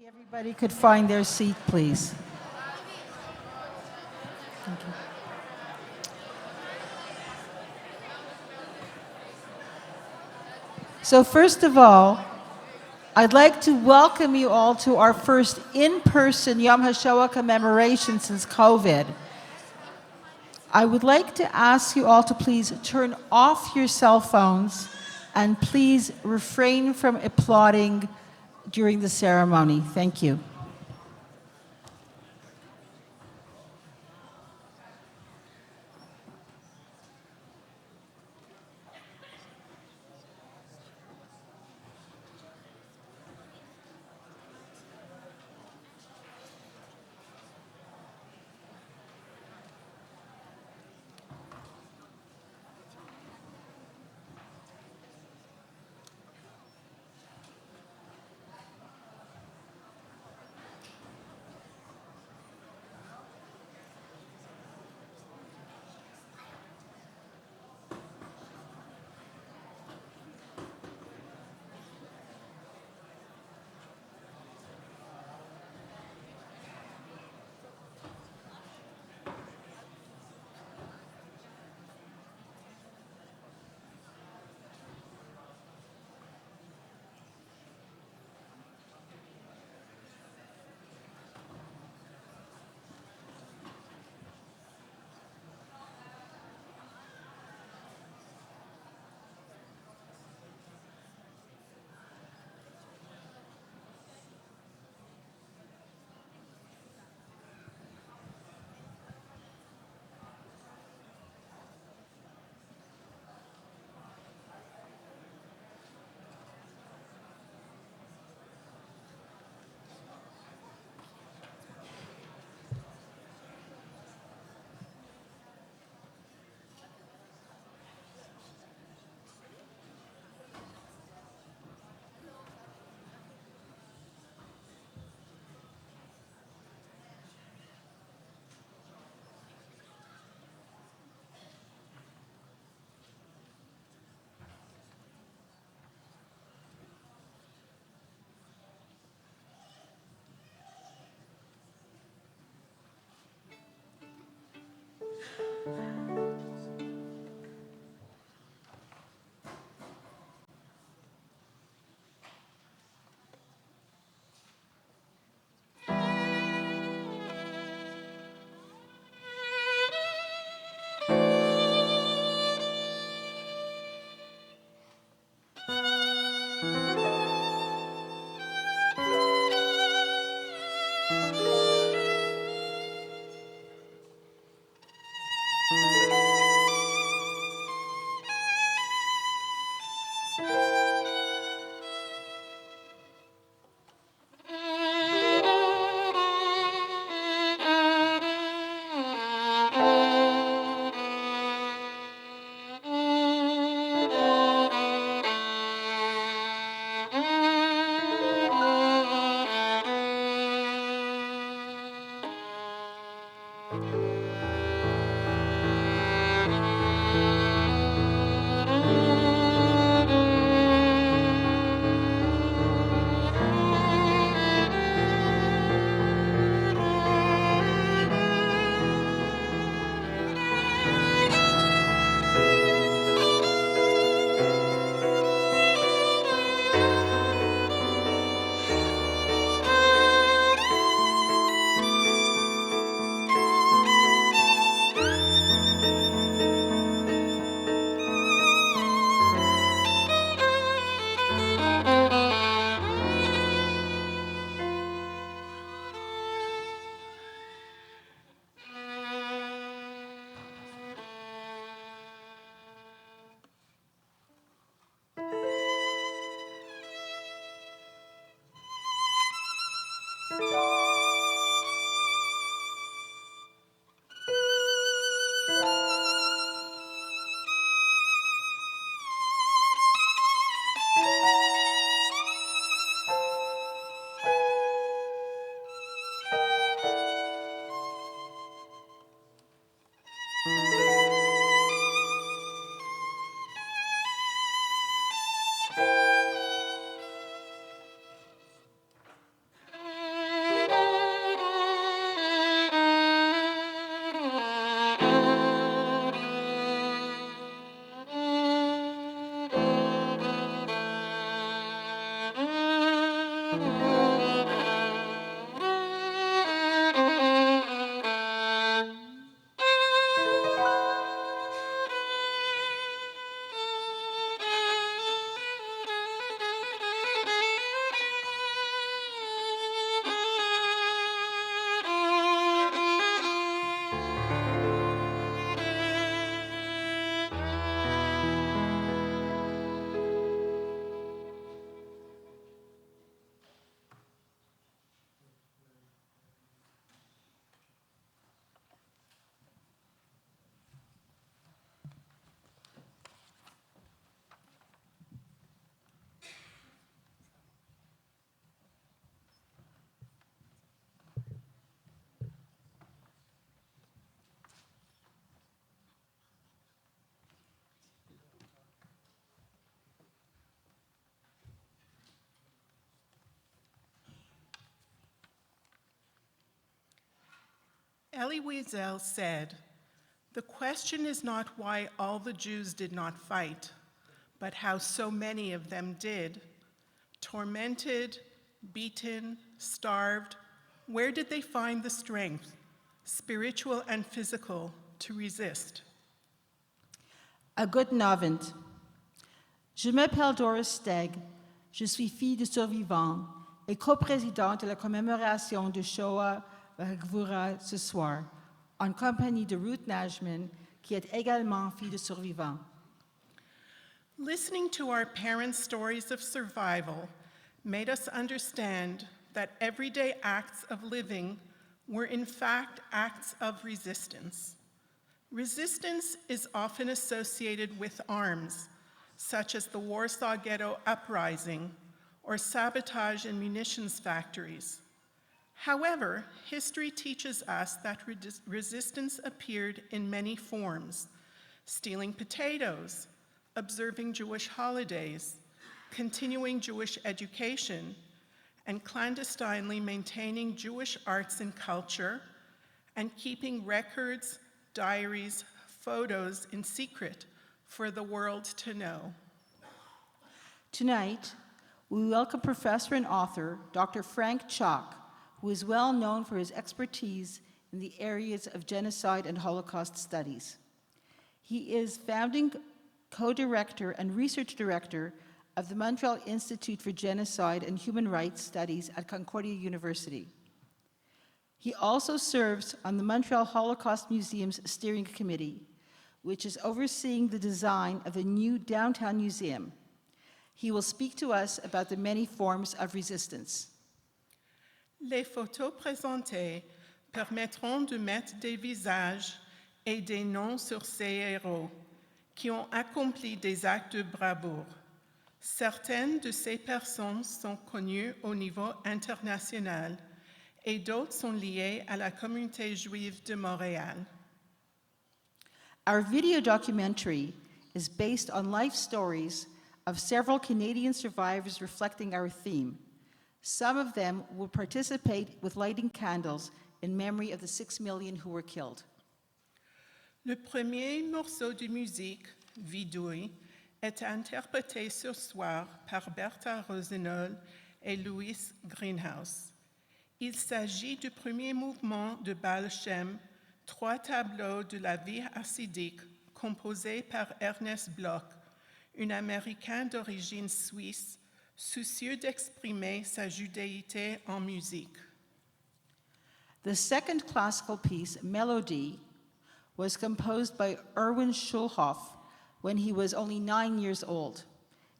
Everybody could find their seat, please. Thank you. So first of all, I'd like to welcome you all to our first in-person Yom Hashoah commemoration since COVID. I would like to ask you all to please turn off your cell phones and please refrain from applauding during the ceremony. Thank you. Elie Wiesel said, "The question is not why all the Jews did not fight, but how so many of them did. Tormented, beaten, starved, where did they find the strength, spiritual and physical, to resist?" A guten Abend. Je m'appelle Doris Stegg. Je suis fille de survivants et coprésidente de la commémoration de Shoah Gvura ce soir, en compagnie de Ruth Najman, qui est également fille de survivants. Listening to our parents' stories of survival made us understand that everyday acts of living were in fact acts of resistance. Resistance is often associated with arms, such as the Warsaw Ghetto Uprising or sabotage in munitions factories. However, history teaches us that resistance appeared in many forms: stealing potatoes, observing Jewish holidays, continuing Jewish education, and clandestinely maintaining Jewish arts and culture, and keeping records, diaries, photos in secret for the world to know. Tonight, we welcome professor and author Dr. Frank Chalk, who is well known for his expertise in the areas of genocide and Holocaust studies. He is founding co-director and research director of the Montreal Institute for Genocide and Human Rights Studies at Concordia University. He also serves on the Montreal Holocaust Museum's steering committee, which is overseeing the design of the new downtown museum. He will speak to us about the many forms of resistance. Les photos présentées permettront de mettre des visages et des noms sur ces héros qui ont accompli des actes de bravoure. Certaines de ces personnes sont connues au niveau international et d'autres sont liées à la communauté juive de Montréal. Our video documentary is based on life stories of several Canadian survivors reflecting our theme. Some of them will participate with lighting candles in memory of the 6 million who were killed. Le premier morceau de musique, Vidouille, est interprété ce soir par Bertha Rosenol et Louis Greenhouse. Il s'agit du premier mouvement de Baal Shem, 3 tableaux de la vie hassidique composés par Ernest Bloch, un Américain d'origine suisse, soucieux d'exprimer sa judéité en musique. The second classical piece, Melody, was composed by Erwin Schulhoff when he was only 9 years old,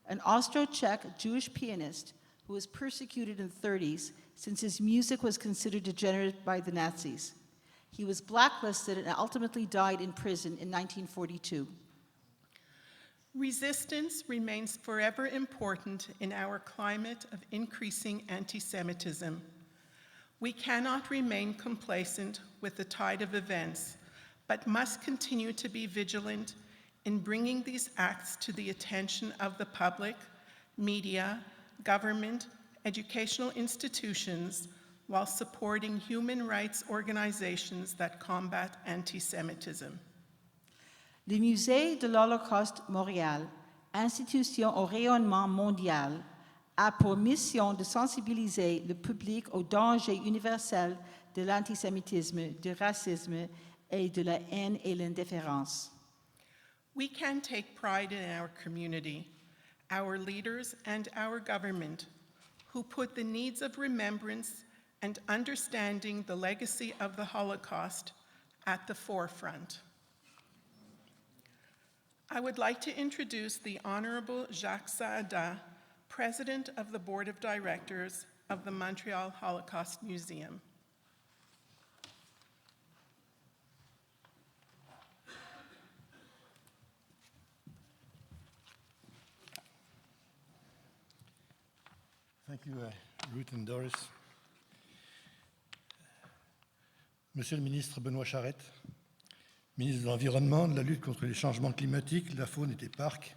an Austro-Czech Jewish pianist who was persecuted in the 30s since his music was considered degenerate by the Nazis. He was blacklisted and ultimately died in prison in 1942. Resistance remains forever important in our climate of increasing anti-Semitism. We cannot remain complacent with the tide of events, but must continue to be vigilant in bringing these acts to the attention of the public, media, government, educational institutions, while supporting human rights organizations that combat anti-Semitism. Le Musée de l'Holocauste Montréal, institution au rayonnement mondial, a pour mission de sensibiliser le public au danger universel de l'antisémitisme, du racisme et de la haine et l'indifférence. We can take pride in our community, our leaders, and our government, who put the needs of remembrance and understanding the legacy of the Holocaust at the forefront. I would like to introduce the Honorable Jacques Saada, President of the Board of Directors of the Montreal Holocaust Museum. Thank you, Ruth and Doris. Monsieur le ministre Benoît Charette, ministre de l'Environnement, de la lutte contre les changements climatiques, de la faune et des parcs,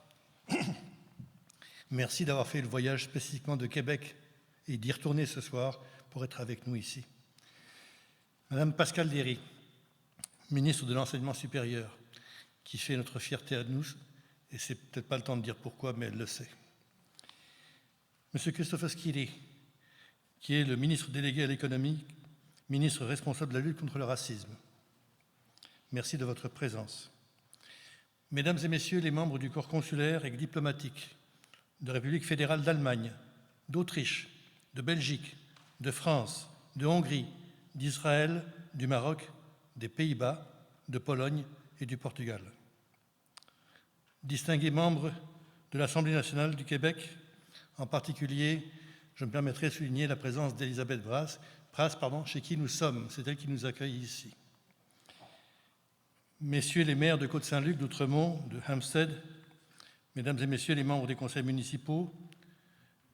merci d'avoir fait le voyage spécifiquement de Québec et d'y retourner ce soir pour être avec nous ici. Madame Pascale Derry, ministre de l'Enseignement supérieur, qui fait notre fierté à nous, et c'est peut-être pas le temps de dire pourquoi, mais elle le sait. Monsieur Christopher Skiri, qui est le ministre délégué à l'économie, ministre responsable de la lutte contre le racisme. Merci de votre présence. Mesdames et messieurs les membres du corps consulaire et diplomatique de République fédérale d'Allemagne, d'Autriche, de Belgique, de France, de Hongrie, d'Israël, du Maroc, des Pays-Bas, de Pologne et du Portugal. Distingués membres de l'Assemblée nationale du Québec, en particulier, je me permettrai de souligner la présence d'Elisabeth Brass, chez qui nous sommes. C'est elle qui nous accueille ici. Messieurs les maires de Côte-Saint-Luc, d'Outremont, de Hampstead, mesdames et messieurs les membres des conseils municipaux,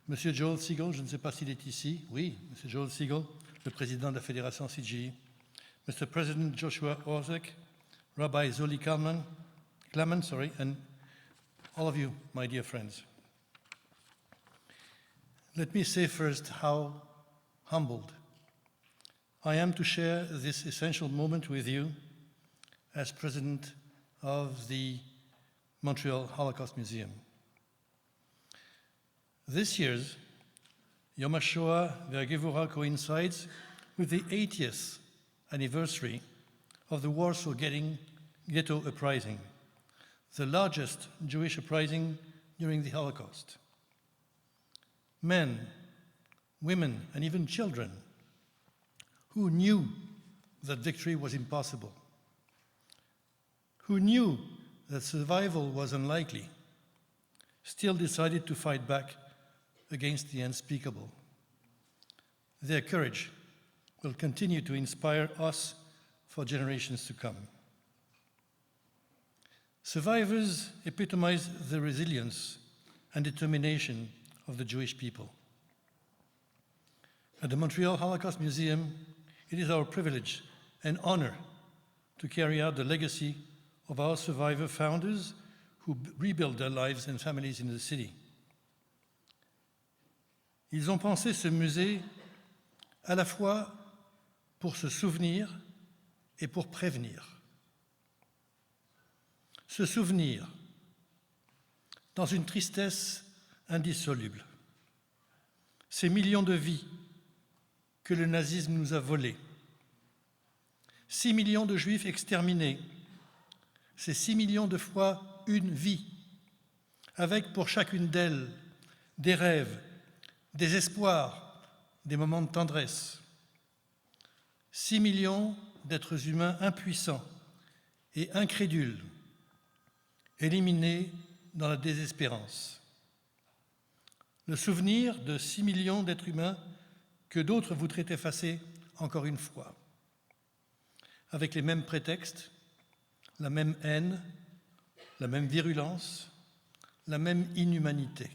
monsieur Joel Siegel, je ne sais pas s'il est ici. Oui, monsieur Joel Siegel, le président de la fédération CGI. Mr. President Joshua Orzek, Rabbi Zoli Kalman, and all of you, my dear friends. Let me say first how humbled I am to share this essential moment with you as president of the Montreal Holocaust Museum. This year's Yom Hashoah Vergevura coincides with the 80th anniversary of the Warsaw Ghetto Uprising, the largest Jewish uprising during the Holocaust. Men, women, and even children who knew that victory was impossible, who knew that survival was unlikely, still decided to fight back against the unspeakable. Their courage will continue to inspire us for generations to come. Survivors epitomize the resilience and determination of the Jewish people. At the Montreal Holocaust Museum, it is our privilege and honor to carry out the legacy of our survivor founders who rebuilt their lives and families in the city. Ils ont pensé ce musée à la fois pour se souvenir et pour prévenir. Se souvenir dans une tristesse indissoluble. Ces millions de vies que le nazisme nous a volées. 6 millions de juifs exterminés. C'est 6 millions de fois une vie, avec pour chacune d'elles des rêves, des espoirs, des moments de tendresse. 6 millions d'êtres humains impuissants et incrédules, éliminés dans la désespérance. Le souvenir de 6 millions d'êtres humains que d'autres voudraient effacer encore une fois, avec les mêmes prétextes, la même haine, la même virulence, la même inhumanité.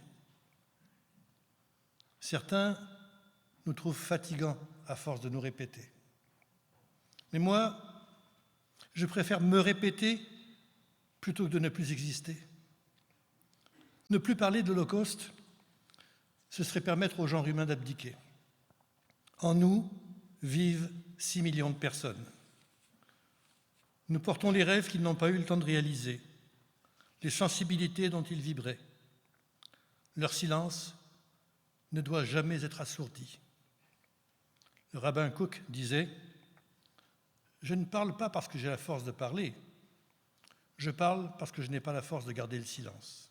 Certains nous trouvent fatigants à force de nous répéter. Mais moi, je préfère me répéter plutôt que de ne plus exister. Ne plus parler de l'Holocauste, ce serait permettre au genre humain d'abdiquer. En nous vivent 6 millions de personnes. Nous portons les rêves qu'ils n'ont pas eu le temps de réaliser, les sensibilités dont ils vibraient. Leur silence ne doit jamais être assourdi. Le rabbin Cook disait « Je ne parle pas parce que j'ai la force de parler, je parle parce que je n'ai pas la force de garder le silence. »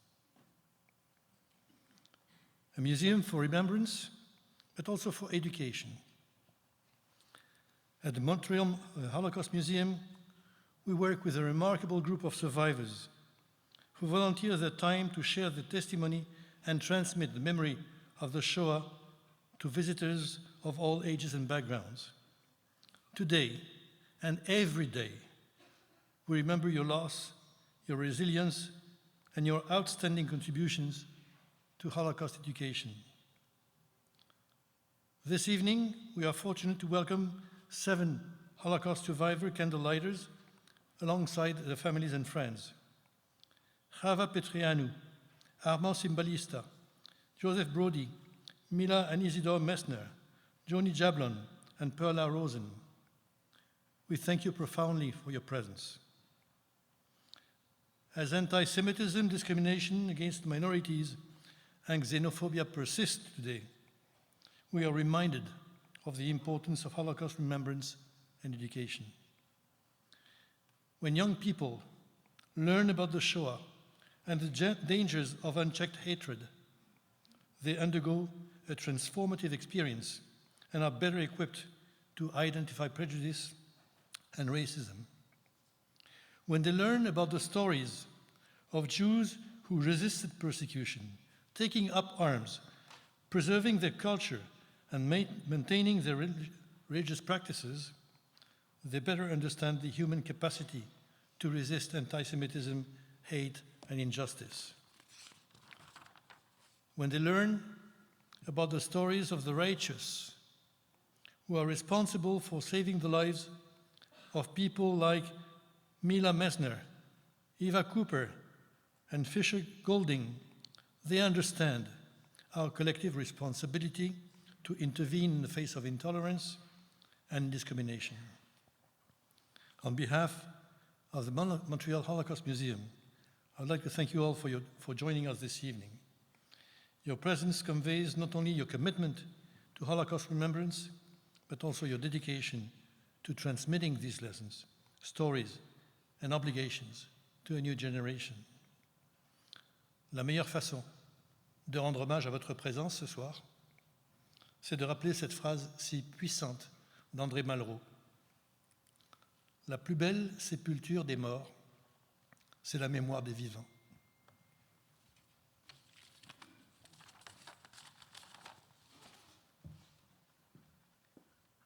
A museum for remembrance, but also for education. At the Montreal Holocaust Museum, we work with a remarkable group of survivors who volunteer their time to share their testimony and transmit the memory of the Shoah to visitors of all ages and backgrounds. Today and every day, we remember your loss, your resilience, and your outstanding contributions to Holocaust education. This evening, we are fortunate to welcome 7 Holocaust survivor candlelighters alongside their families and friends. Chava Petreanu, Armand Simbalista, Joseph Brody, Mila and Isidore Messner, Joni Jablon, and Perla Rosen. We thank you profoundly for your presence. As anti-Semitism, discrimination against minorities, and xenophobia persist today, we are reminded of the importance of Holocaust remembrance and education. When young people learn about the Shoah and the dangers of unchecked hatred, they undergo a transformative experience and are better equipped to identify prejudice and racism. When they learn about the stories of Jews who resisted persecution, taking up arms, preserving their culture, and maintaining their religious practices, they better understand the human capacity to resist anti-Semitism, hate, and injustice. When they learn about the stories of the righteous who are responsible for saving the lives of people like Mila Messner, Eva Cooper, and Fisher Golding, they understand our collective responsibility to intervene in the face of intolerance and discrimination. On behalf of the Montreal Holocaust Museum, I'd like to thank you all for joining us this evening. Your presence conveys not only your commitment to Holocaust remembrance, but also your dedication to transmitting these lessons, stories, and obligations to a new generation. La meilleure façon de rendre hommage à votre présence ce soir, c'est de rappeler cette phrase si puissante d'André Malraux. La plus belle sépulture des morts, c'est la mémoire des vivants.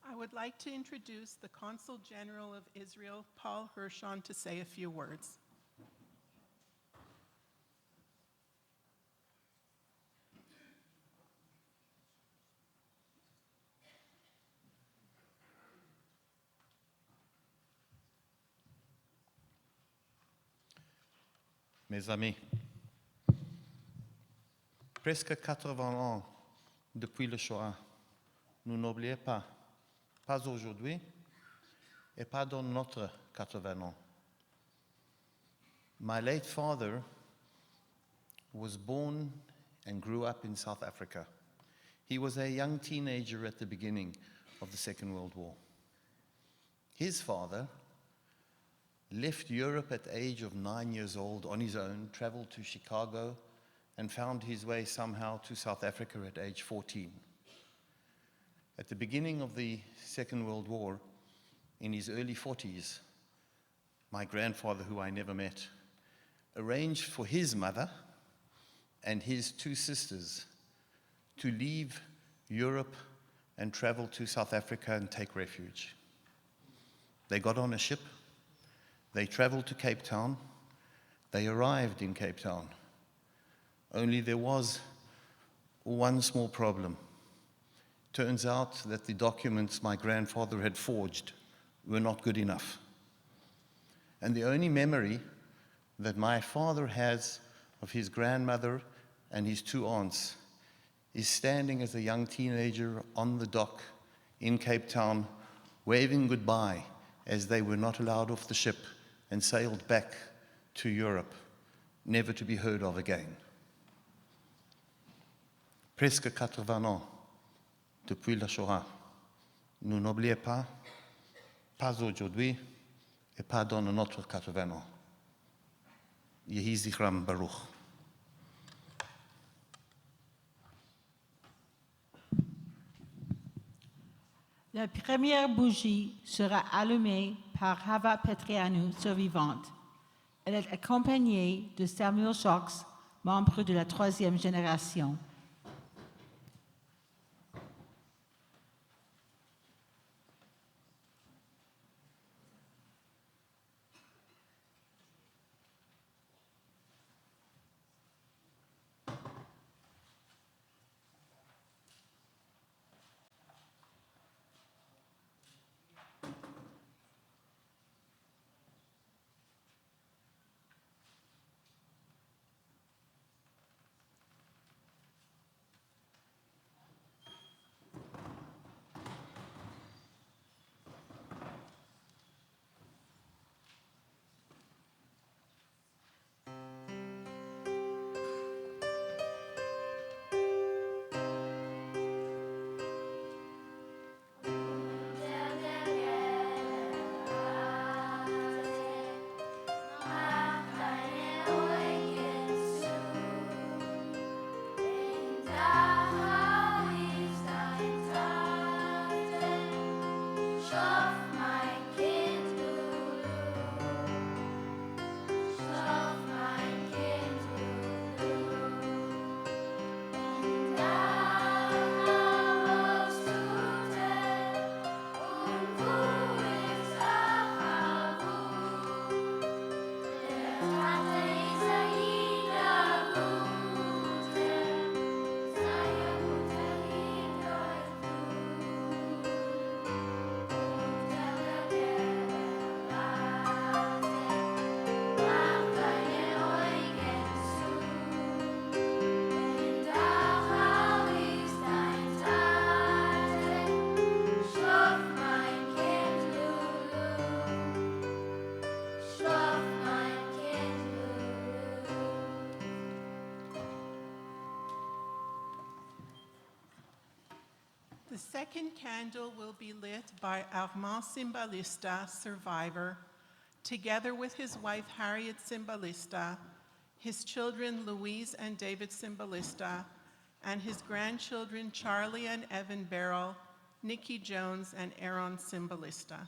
I would like to introduce the Consul General of Israel, Paul Hirschon, to say a few words. Mes amis, presque 80 ans depuis le Shoah, nous n'oublions pas aujourd'hui et pas dans notre 80 ans. My late father was born and grew up in South Africa. He was a young teenager at the beginning of the Second World War. His father left Europe at the age of 9 years old on his own, traveled to Chicago, and found his way somehow to South Africa at age 14. At the beginning of the Second World War, in his early 40s, my grandfather, who I never met, arranged for his mother and his 2 sisters to leave Europe and travel to South Africa and take refuge. They got on a ship. They traveled to Cape Town. They arrived in Cape Town. Only there was one small problem. Turns out that the documents my grandfather had forged were not good enough. And the only memory that my father has of his grandmother and his 2 aunts is standing as a young teenager on the dock in Cape Town, waving goodbye as they were not allowed off the ship and sailed back to Europe, never to be heard of again. presque 80 ans depuis la Shoah. Nous n'oublions pas aujourd'hui et pas dans notre 80 ans. Yehi Zichram Baruch. La première bougie sera allumée par Hava Petrianu, survivante. Elle est accompagnée de Samuel Shox, membre de la 3e génération. The second candle will be lit by Armand Cimbalista, survivor, together with his wife Harriet Cimbalista, his children Louise and David Cimbalista, and his grandchildren Charlie and Evan Barrell, Nikki Jones, and Aaron Cimbalista.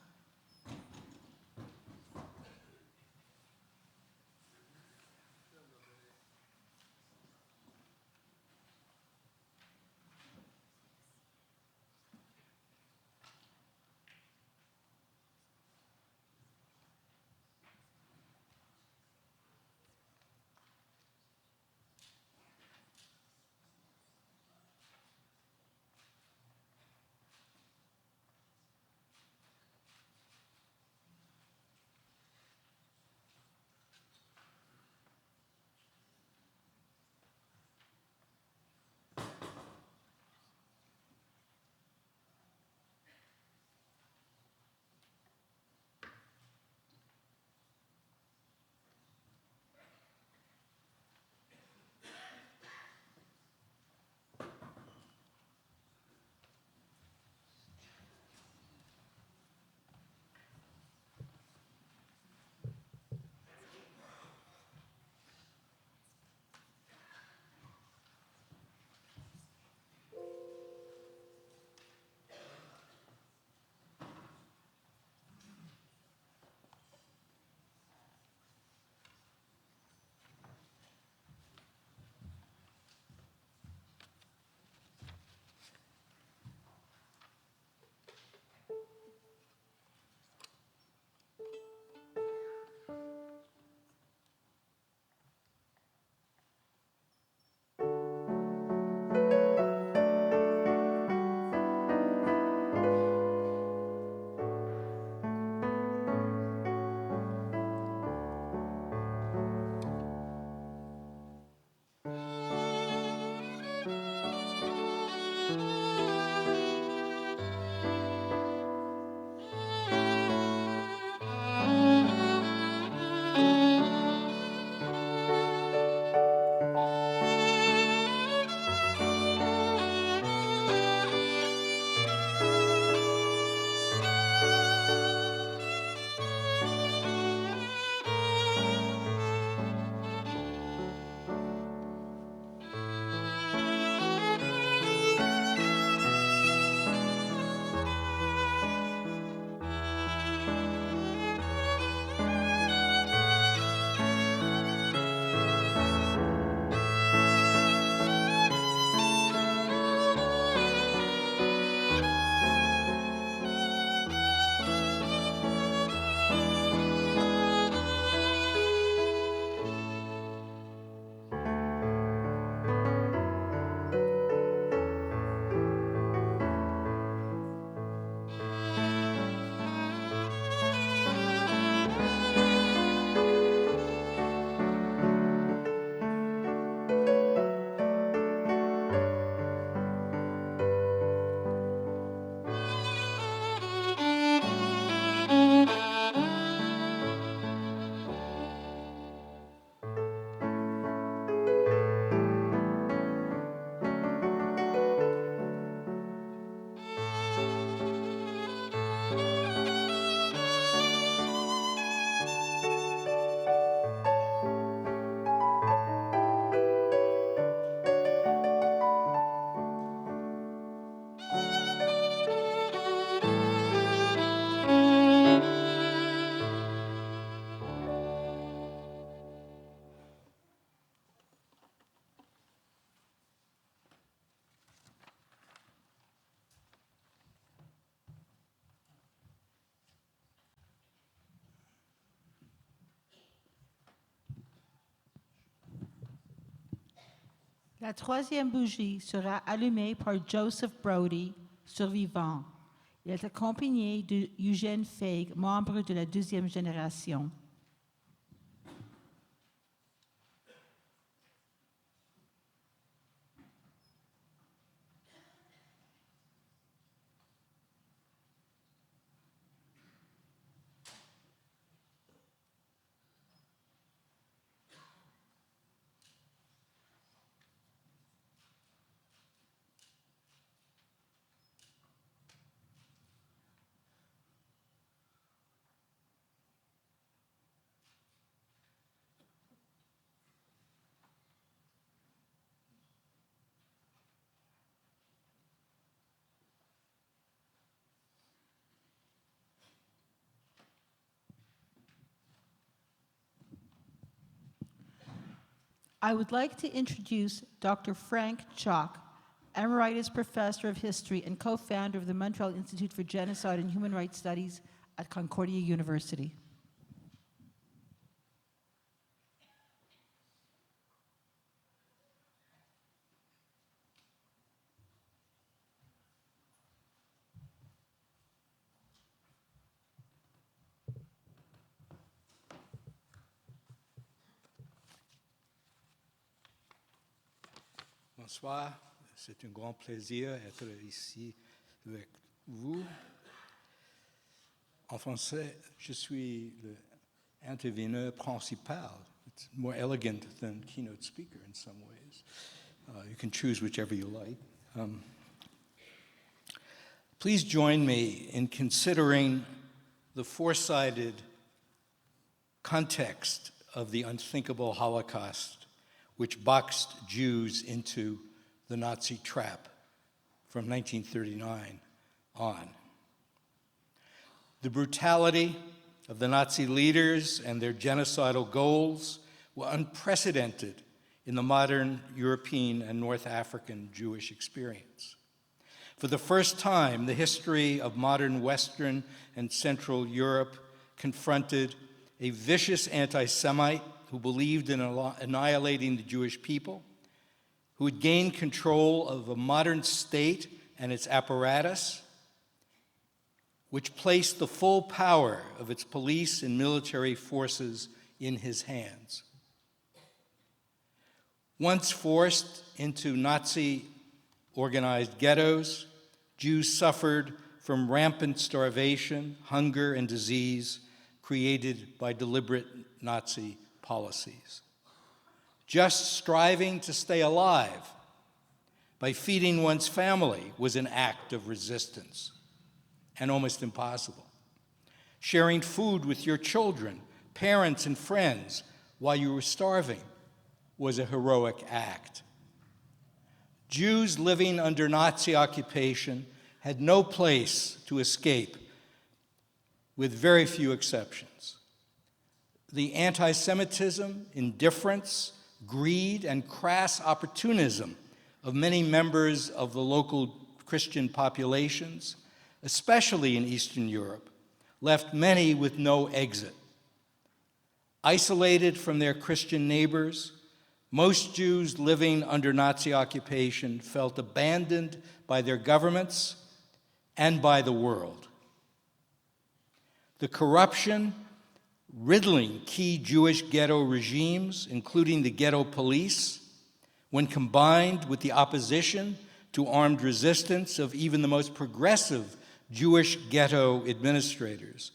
La troisième bougie sera allumée par Joseph Brody, survivant. Il est accompagné de Eugène Feig, membre de la deuxième génération. I would like to introduce Dr. Frank Chalk, Emeritus Professor of History and co-founder of the Montreal Institute for Genocide and Human Rights Studies at Concordia University. Bonsoir, c'est un grand plaisir d'être ici avec vous. En français, je suis l'interveneur principal. It's more elegant than keynote speaker in some ways. You can choose whichever you like. Please join me in considering the four-sided context of the unthinkable Holocaust, which boxed Jews into the Nazi trap from 1939 on. The brutality of the Nazi leaders and their genocidal goals were unprecedented in the modern European and North African Jewish experience. For the first time, the history of modern Western and Central Europe confronted a vicious anti-Semite who believed in annihilating the Jewish people, who had gained control of a modern state and its apparatus, which placed the full power of its police and military forces in his hands. Once forced into Nazi-organized ghettos, Jews suffered from rampant starvation, hunger, and disease created by deliberate Nazi policies. Just striving to stay alive by feeding one's family was an act of resistance and almost impossible. Sharing food with your children, parents, and friends while you were starving was a heroic act. Jews living under Nazi occupation had no place to escape, with very few exceptions. The anti-Semitism, indifference, greed, and crass opportunism of many members of the local Christian populations, especially in Eastern Europe, left many with no exit. Isolated from their Christian neighbors, most Jews living under Nazi occupation felt abandoned by their governments and by the world. The corruption riddling key Jewish ghetto regimes, including the ghetto police, when combined with the opposition to armed resistance of even the most progressive Jewish ghetto administrators,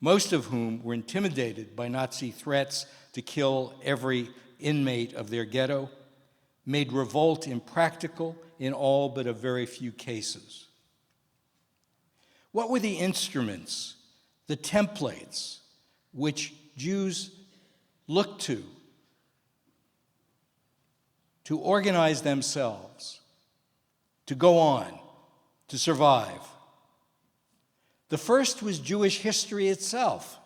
most of whom were intimidated by Nazi threats to kill every inmate of their ghetto, made revolt impractical in all but a very few cases. What were the instruments, the templates, which Jews looked to organize themselves, to go on, to survive? The first was Jewish history itself.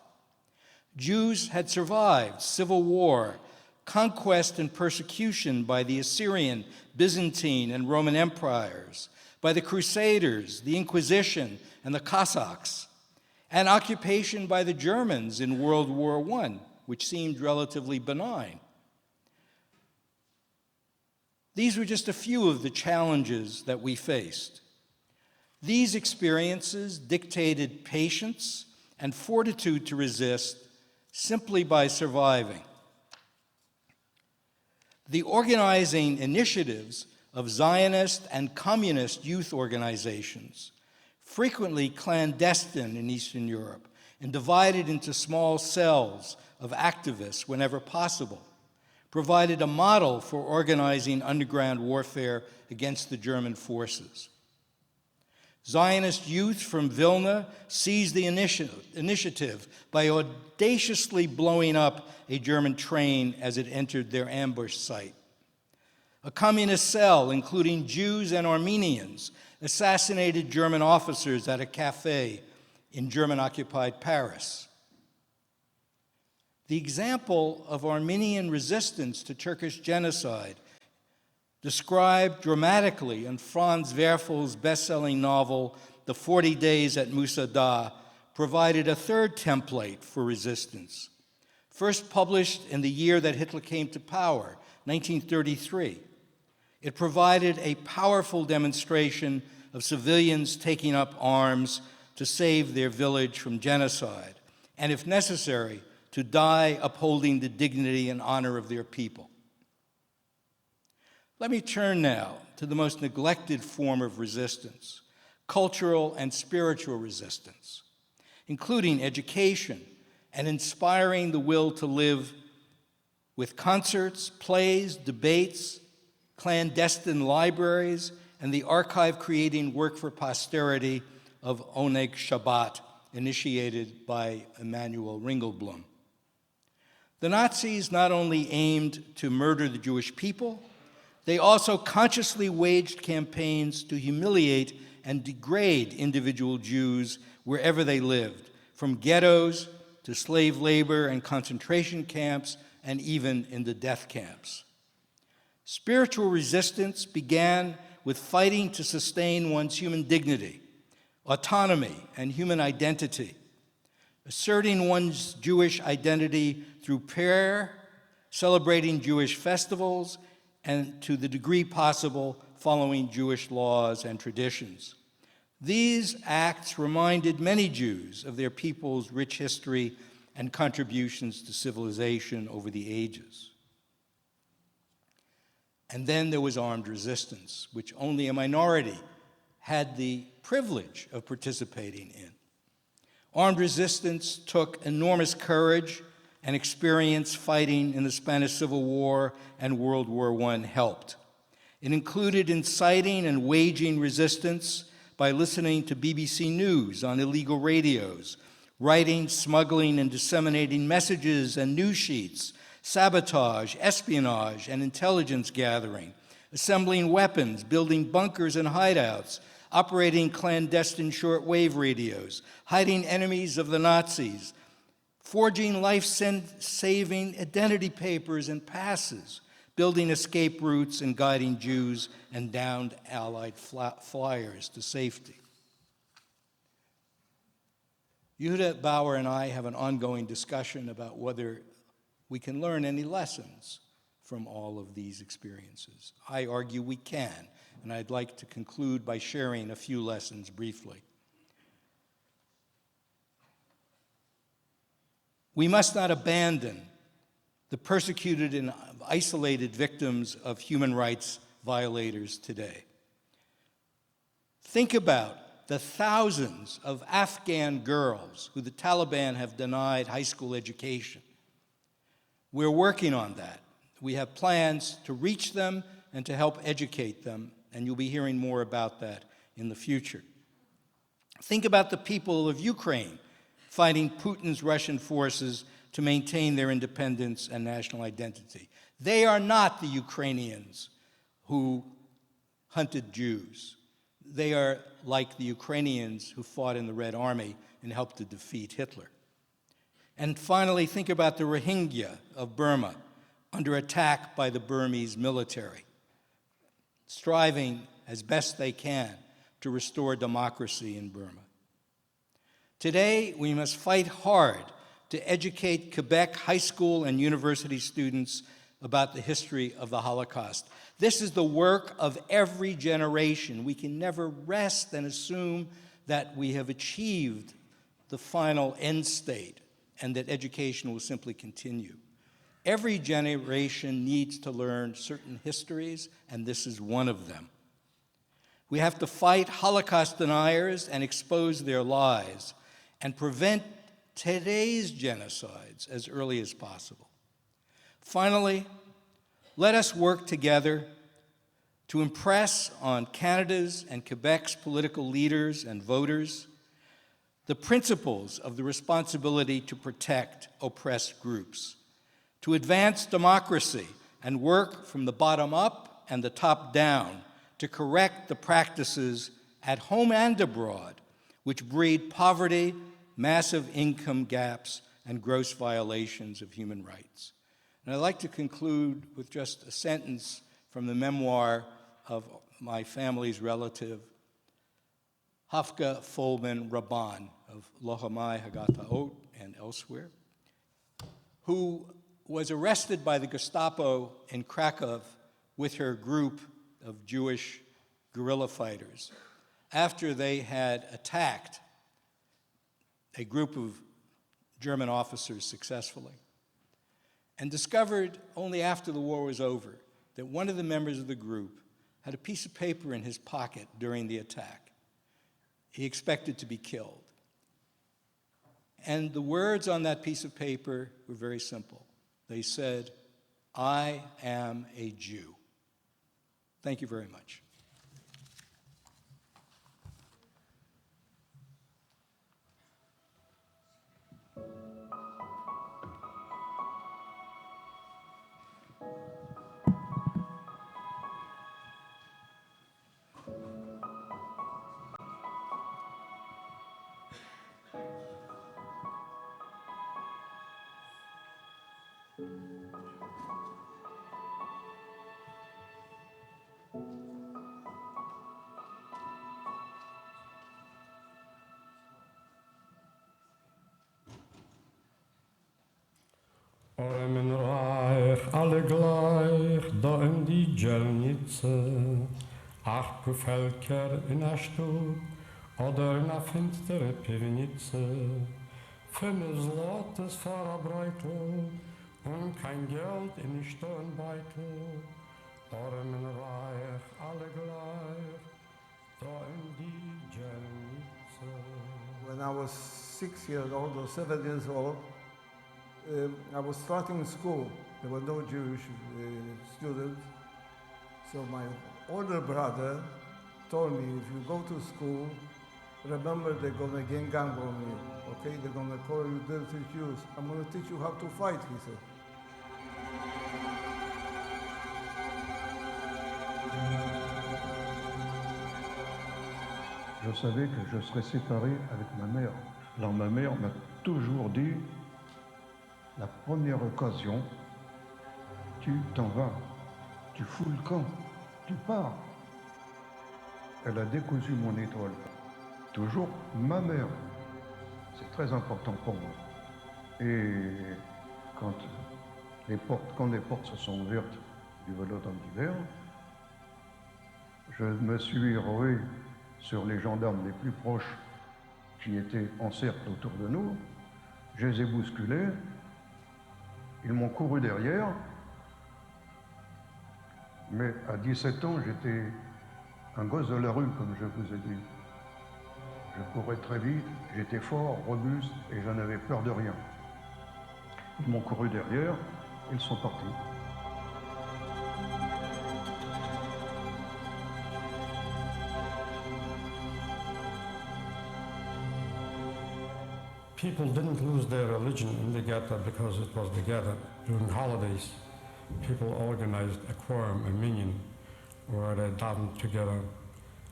Jews had survived civil war, conquest and persecution by the Assyrian, Byzantine, and Roman empires, by the Crusaders, the Inquisition, and the Cossacks, and occupation by the Germans in World War I, which seemed relatively benign. These were just a few of the challenges that we faced. These experiences dictated patience and fortitude to resist simply by surviving. The organizing initiatives of Zionist and communist youth organizations, frequently clandestine in Eastern Europe and divided into small cells of activists whenever possible, provided a model for organizing underground warfare against the German forces. Zionist youth from Vilna seized the initiative by audaciously blowing up a German train as it entered their ambush site. A communist cell, including Jews and Armenians, assassinated German officers at a cafe in German-occupied Paris. The example of Armenian resistance to Turkish genocide, described dramatically in Franz Werfel's best-selling novel, The 40 Days at Musa Dagh, provided a third template for resistance. First published in the year that Hitler came to power, 1933, it provided a powerful demonstration of civilians taking up arms to save their village from genocide, and if necessary, to die upholding the dignity and honor of their people. Let me turn now to the most neglected form of resistance, cultural and spiritual resistance, including education and inspiring the will to live with concerts, plays, debates, clandestine libraries, and the archive creating work for posterity of Oneg Shabbat, initiated by Emanuel Ringelblum. The Nazis not only aimed to murder the Jewish people, they also consciously waged campaigns to humiliate and degrade individual Jews wherever they lived, from ghettos to slave labor and concentration camps, and even in the death camps. Spiritual resistance began with fighting to sustain one's human dignity, autonomy, and human identity, asserting one's Jewish identity through prayer, celebrating Jewish festivals, and to the degree possible, following Jewish laws and traditions. These acts reminded many Jews of their people's rich history and contributions to civilization over the ages. And then there was armed resistance, which only a minority had the privilege of participating in. Armed resistance took enormous courage, and experience fighting in the Spanish Civil War and World War I helped. It included inciting and waging resistance by listening to BBC News on illegal radios, writing, smuggling, and disseminating messages and news sheets, sabotage, espionage, and intelligence gathering, assembling weapons, building bunkers and hideouts, operating clandestine shortwave radios, hiding enemies of the Nazis, forging life-saving identity papers and passes, building escape routes and guiding Jews and downed Allied flyers to safety. Yehuda Bauer and I have an ongoing discussion about whether we can learn any lessons from all of these experiences. I argue we can, and I'd like to conclude by sharing a few lessons briefly. We must not abandon the persecuted and isolated victims of human rights violators today. Think about the thousands of Afghan girls who the Taliban have denied high school education. We're working on that. We have plans to reach them and to help educate them, and you'll be hearing more about that in the future. Think about the people of Ukraine fighting Putin's Russian forces to maintain their independence and national identity. They are not the Ukrainians who hunted Jews. They are like the Ukrainians who fought in the Red Army and helped to defeat Hitler. And finally, think about the Rohingya of Burma under attack by the Burmese military, striving as best they can to restore democracy in Burma. Today, we must fight hard to educate Quebec high school and university students about the history of the Holocaust. This is the work of every generation. We can never rest and assume that we have achieved the final end state and that education will simply continue. Every generation needs to learn certain histories, and this is one of them. We have to fight Holocaust deniers and expose their lies and prevent today's genocides as early as possible. Finally, let us work together to impress on Canada's and Quebec's political leaders and voters the principles of the responsibility to protect oppressed groups, to advance democracy and work from the bottom up and the top down to correct the practices at home and abroad which breed poverty, massive income gaps, and gross violations of human rights. And I'd like to conclude with just a sentence from the memoir of my family's relative, Hafka Folman Rabban of Lohamai Hagataot and elsewhere, who was arrested by the Gestapo in Krakow with her group of Jewish guerrilla fighters after they had attacked a group of German officers successfully, and discovered only after the war was over that one of the members of the group had a piece of paper in his pocket during the attack. He expected to be killed. And the words on that piece of paper were very simple. They said, "I am a Jew." Thank you very much. Orem reich, alle gleich, da in die dzielnicy, ach pu Völker in a Stub oder in a finstere Piwnicy, fünf Zlotes vor a Breitel und kein Geld in die Stirnbeitel. Orem reich, alle gleich, da in die dzielnicy. When I was 6 years old or 7 years old, I was starting school. There were no Jewish students. So my older brother told me, if you go to school, remember they're going to gang on you, okay? They're going to call you dirty Jews. I'm going to teach you how to fight, he said. Je savais que je serais séparé avec ma mère. Alors ma mère m'a toujours dit, la première occasion, tu t'en vas, tu fous le camp, tu pars. Elle a décousu mon étoile. Toujours ma mère. C'est très important pour moi. Et quand les portes se sont ouvertes du Volodrome d'hiver, je me suis roué sur les gendarmes les plus proches qui étaient en cercle autour de nous. Je les ai bousculés. Ils m'ont couru derrière, mais à 17 ans, j'étais un gosse de la rue, comme je vous ai dit. Je courais très vite, j'étais fort, robuste, et je n'avais peur de rien. Ils m'ont couru derrière, ils sont partis. People didn't lose their religion in the ghetto because it was the ghetto. During holidays, people organized a quorum, a minyan, where they davened together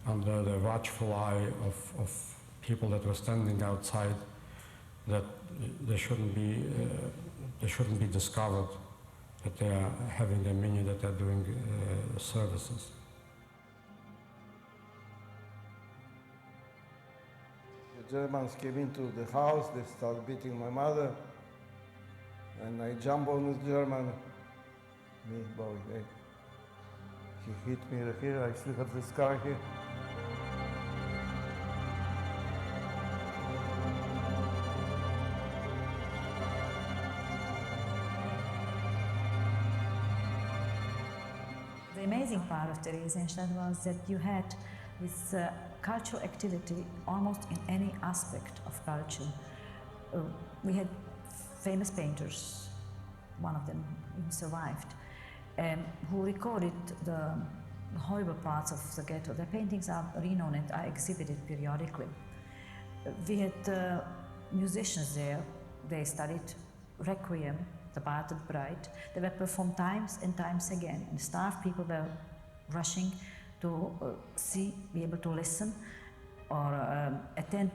under the watchful eye of people that were standing outside, that they shouldn't be discovered, that they are having a minyan, that they're doing services. The Germans came into the house, they started beating my mother, and I jumped on the German, me, boy, he hit me here. I still have the scar here. The amazing part of Theresienstadt was that you had this cultural activity almost in any aspect of culture. We had famous painters, one of them even survived, who recorded the horrible parts of the ghetto. Their paintings are renowned and are exhibited periodically. We had musicians there. They studied Requiem, the Battered Bride. They were performed times and times again, and starved people were rushing to be able to listen or attend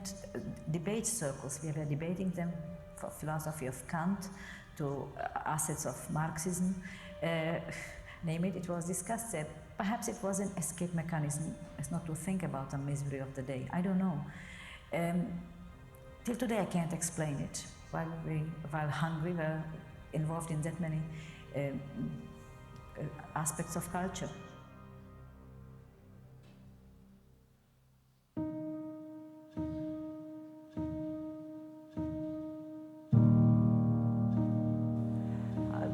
debate circles. We were debating them from philosophy of Kant to assets of Marxism. Name it, it was discussed there. Perhaps it was an escape mechanism, as not to think about the misery of the day. I don't know. Till today I can't explain it. While hungry, we were involved in that many aspects of culture.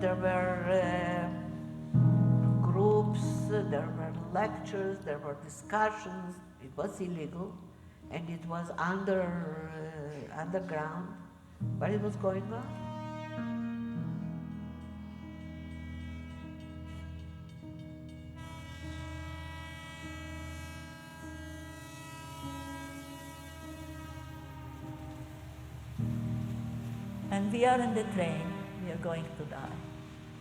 There were groups, there were lectures, there were discussions. It was illegal and it was underground, but it was going on. And we are in the train, we are going to die.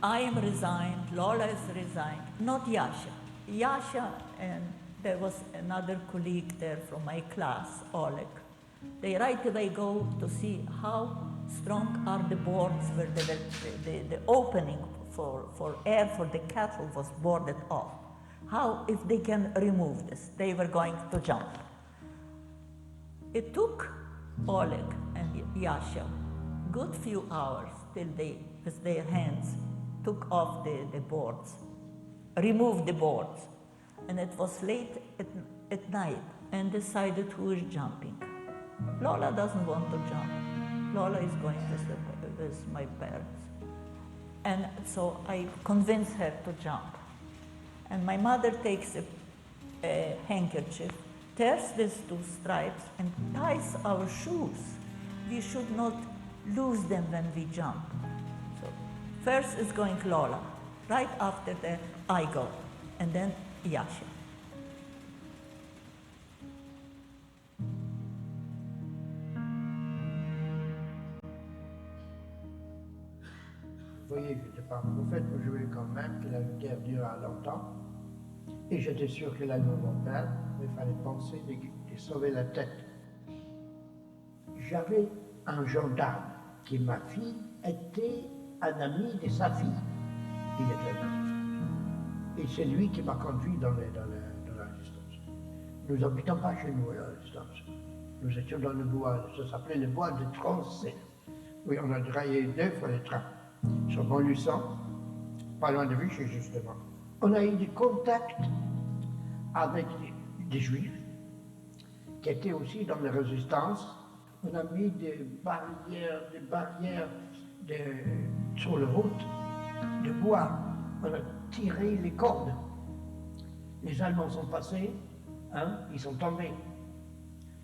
I am resigned, Lola is resigned, not Yasha. Yasha and there was another colleague there from my class, Oleg. They right away go to see how strong are the boards where the opening for air for the cattle was boarded off. How, if they can remove this, they were going to jump. It took Oleg and Yasha good few hours till they, with their hands, took off the boards, removed the boards. And it was late at night and decided who is jumping. Lola doesn't want to jump. Lola is going with my parents. And so I convinced her to jump. And my mother takes a handkerchief, tears these two stripes and ties our shoes. We should not lose them when we jump. So first is going Lola. Right after that, I go. And then Yasha. Vous voyez, je n'étais pas prophète, mais je voulais quand même que la guerre durât longtemps. Et j'étais sûr que là, mon père, il fallait penser de sauver la tête. J'avais un gendarme qui, ma fille, était un ami de sa fille. Il était là. Et c'est lui qui m'a conduit dans la résistance. Nous n'habitons pas chez nous à la résistance. Nous étions dans le bois, ça s'appelait le bois de Troncé. Oui, on a déraillé 2 fois le train. Sur Montluçon, pas loin de Vichy justement. On a eu des contacts avec des juifs qui étaient aussi dans la résistance. On a mis des barrières sur la route de bois. On a tiré les cordes. Les Allemands sont passés, ils sont tombés.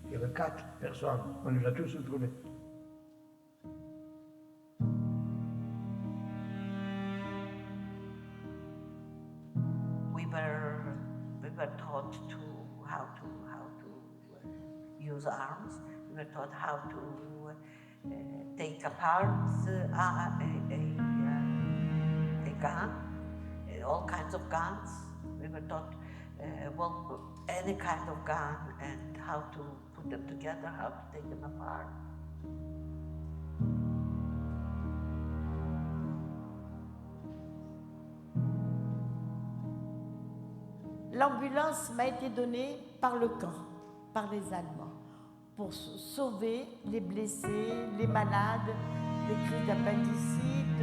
Il y avait 4 personnes, on les a tous retrouvés. We were taught how to use arms. We were taught how to take apart a gun, all kinds of guns. We were taught any kind of gun and how to put them together, how to take them apart. L'ambulance m'a été donnée par le camp, par les Allemands, pour sauver les blessés, les malades, les crises d'appendicite,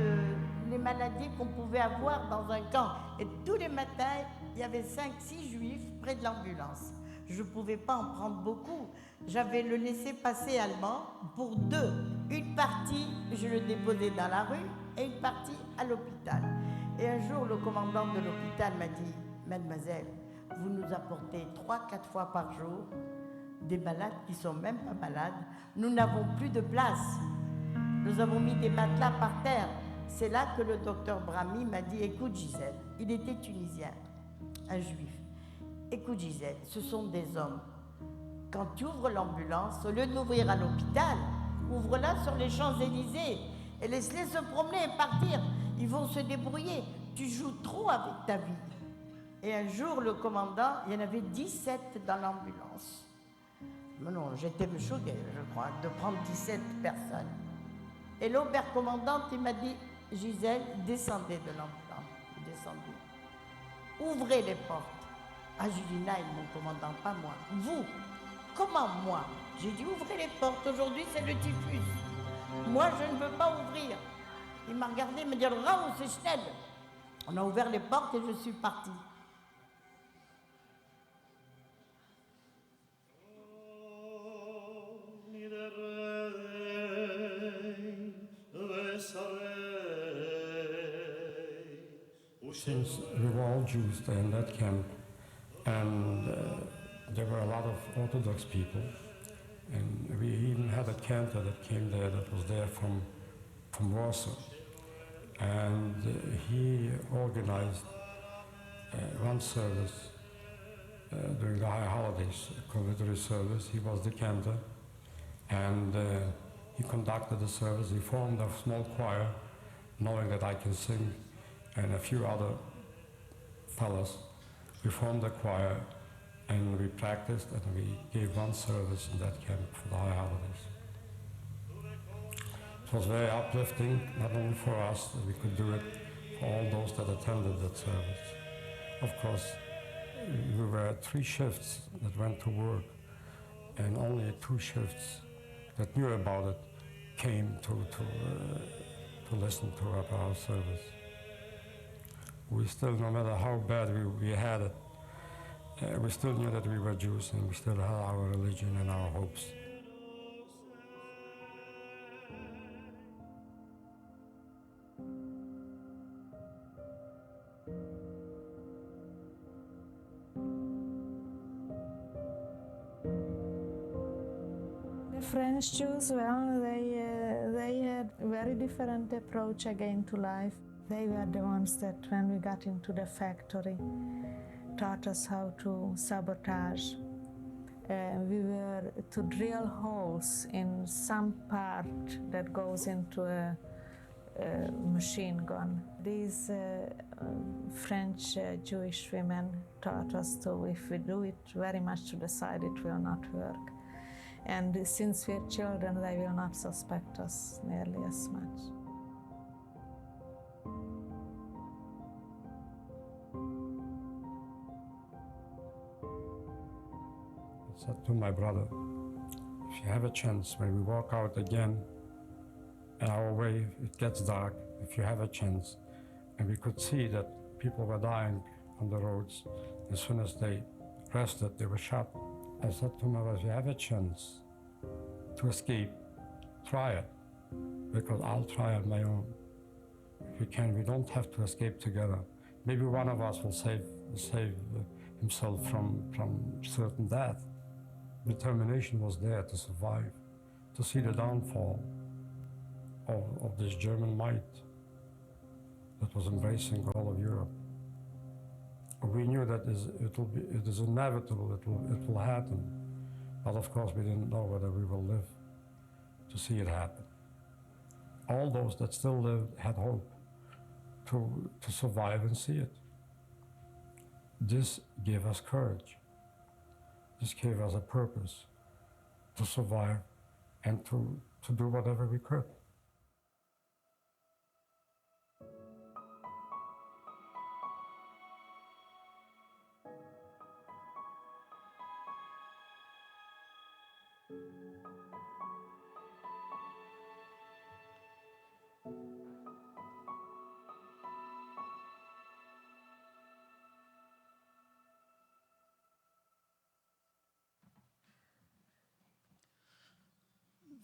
les maladies qu'on pouvait avoir dans un camp. Et tous les matins, il y avait 5-6 juifs près de l'ambulance. Je ne pouvais pas en prendre beaucoup. J'avais le laissez-passer allemand pour 2. Une partie, je le déposais dans la rue et une partie à l'hôpital. Et un jour, le commandant de l'hôpital m'a dit, mademoiselle, vous nous apportez 3-4 fois par jour des malades qui ne sont même pas malades. Nous n'avons plus de place. Nous avons mis des matelas par terre. C'est là que le docteur Brahmi m'a dit, écoute Gisèle, il était tunisien, un juif. Écoute Gisèle, ce sont des hommes. Quand tu ouvres l'ambulance, au lieu de l'ouvrir à l'hôpital, ouvre-la sur les Champs-Élysées et laisse-les se promener et partir. Ils vont se débrouiller. Tu joues trop avec ta vie. Et un jour, le commandant, il y en avait 17 dans l'ambulance. Mais non, j'étais choquée, je crois, de prendre 17 personnes. Et l'obercommandante, il m'a dit, Gisèle, descendez de l'ambulance. Descendez. Ouvrez les portes. Ah, j'ai dit, non, mon commandant, pas moi. Vous, comment moi? J'ai dit, ouvrez les portes. Aujourd'hui, c'est le typhus. Moi, je ne veux pas ouvrir. Il m'a regardé, il m'a dit, raus, c'est schnell. On a ouvert les portes et je suis partie. Since we were all Jews there in that camp, and there were a lot of Orthodox people, and we even had a cantor that came there that was there from Warsaw, and he organized one service during the high holidays, a convittory service. He was the cantor, and he conducted the service. He formed a small choir, knowing that I can sing, and a few other fellows. We formed a choir and we practiced and we gave one service in that camp for the high holidays. It was very uplifting, not only for us that we could do it, for all those that attended that service. Of course, we were 3 shifts that went to work, and only 2 shifts that knew about it came to listen to our service. We still, no matter how bad we had it, we still knew that we were Jews and we still had our religion and our hopes. The French Jews, well, they had a very different approach again to life. They were the ones that, when we got into the factory, taught us how to sabotage. We were to drill holes in some part that goes into a machine gun. These French Jewish women taught us to, if we do it very much to the side, it will not work. And since we're children, they will not suspect us nearly as much. I said to my brother, if you have a chance, when we walk out again, in our way, it gets dark, if you have a chance, and we could see that people were dying on the roads, as soon as they rested, they were shot. I said to my brother, if you have a chance to escape, try it, because I'll try on my own. If we can, we don't have to escape together. Maybe one of us will save himself from certain death. Determination was there to survive, to see the downfall of this German might that was embracing all of Europe. We knew that it is inevitable, it will happen, but of course we didn't know whether we will live to see it happen. All those that still lived had hope to survive and see it. This gave us courage. This gave us a purpose to survive and to do whatever we could.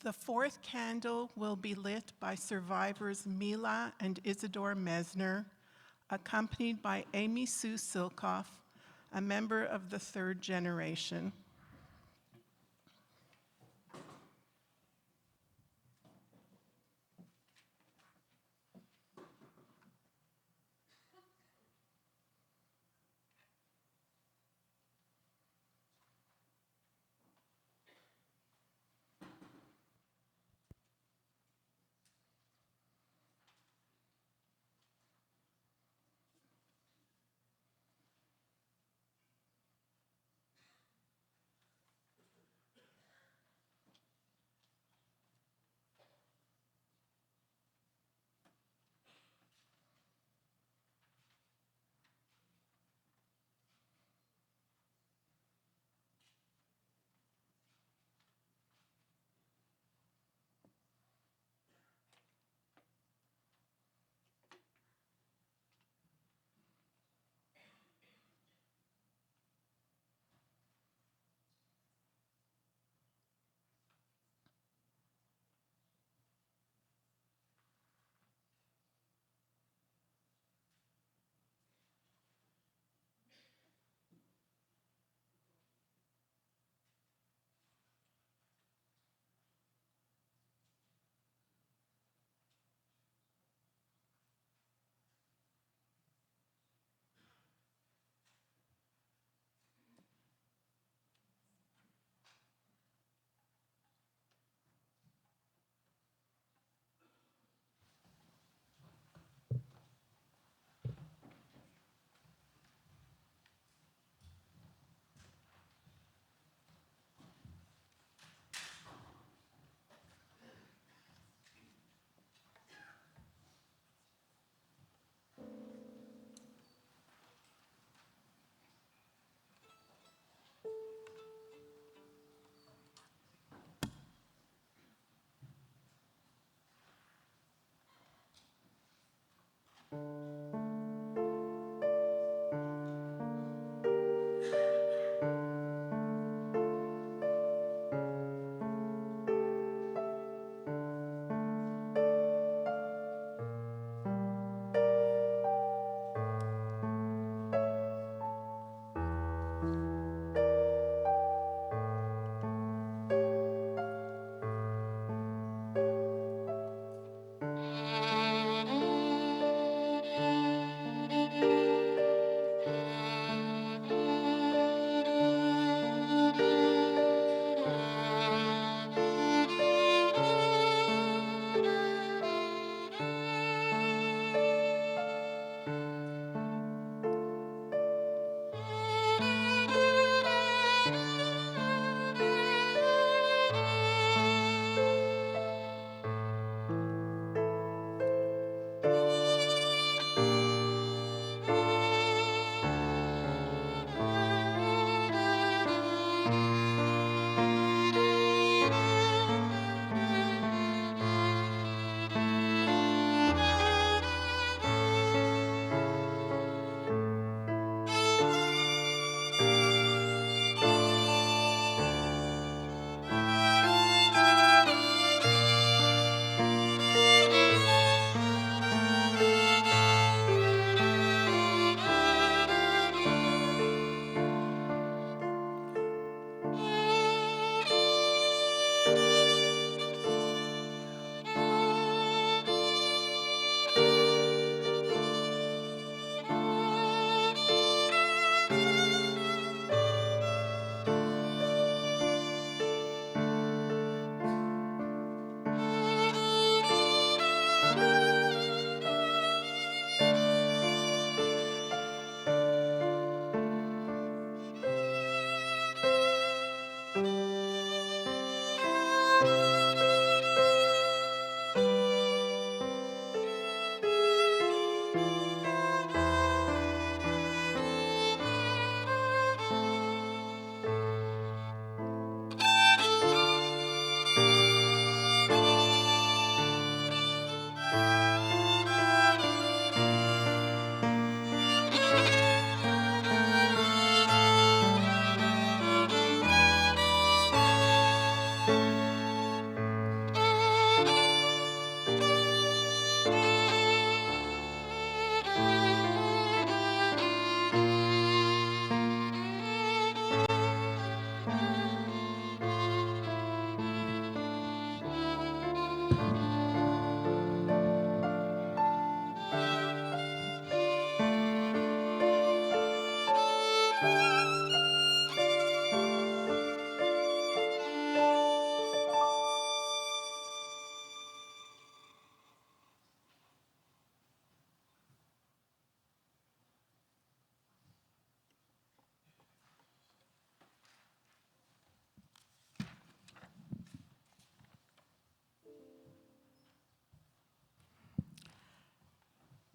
The fourth candle will be lit by survivors Mila and Isidore Mesner, accompanied by Amy Sue Silkoff, a member of the third generation.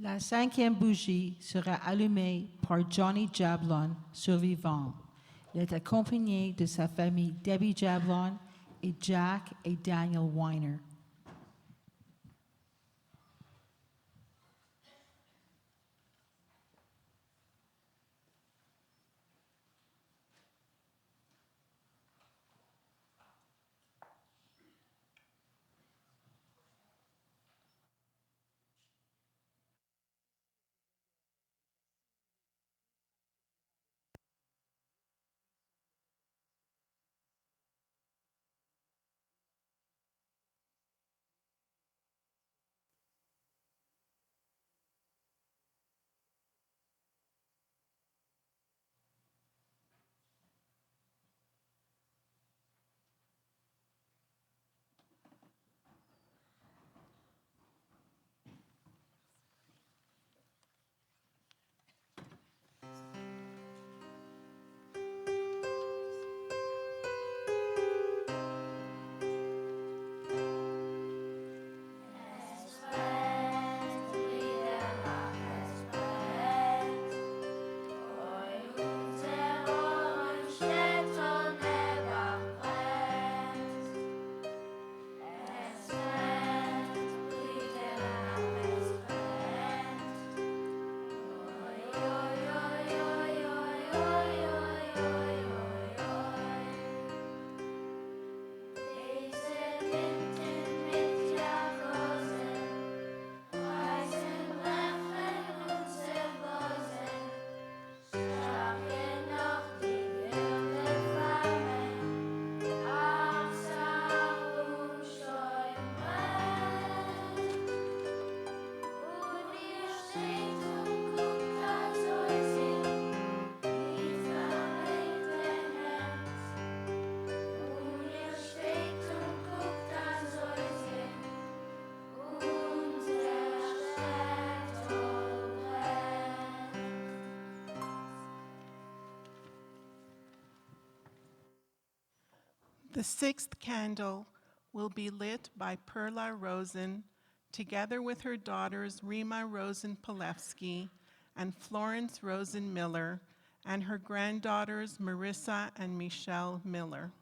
La cinquième bougie sera allumée par Johnny Jablon, survivant. Il est accompagné de sa famille Debbie Jablon et Jack et Daniel Weiner. The sixth candle will be lit by Perla Rosen, together with her daughters Rima Rosen Palevsky and Florence Rosen Miller, and her granddaughters Marissa and Michelle Miller.